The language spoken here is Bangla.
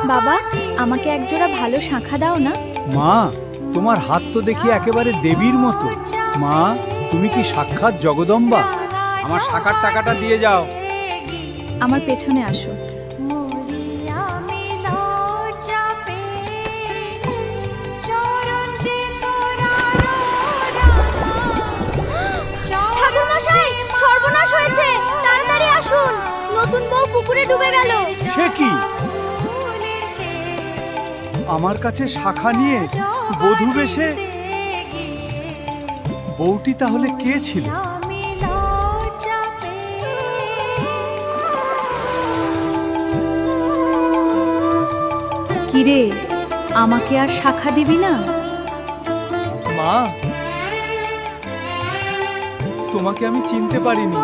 বাবা, আমাকে একজোড়া ভালো শাঁখা দাও না। মা, তোমার হাত তো দেখি একেবারে দেবীর মতো। মা, তুমি কি সাক্ষাৎ জগদম্বা? আমার শাখার টাকাটা দিয়ে যাও। আমার পেছনে আসো। ঠাকুরমশাই, সর্বনাশ হয়েছে, তাড়াতাড়ি আসুন। নতুন বউ পুকুরে ডুবে গেল। সে কি? আমার কাছে শাখা নিয়ে বধূ বেশে? বউটি তাহলে কে ছিল? কিরে, আমাকে আর শাখা দিবি না? মা, তোমাকে আমি চিনতে পারিনি।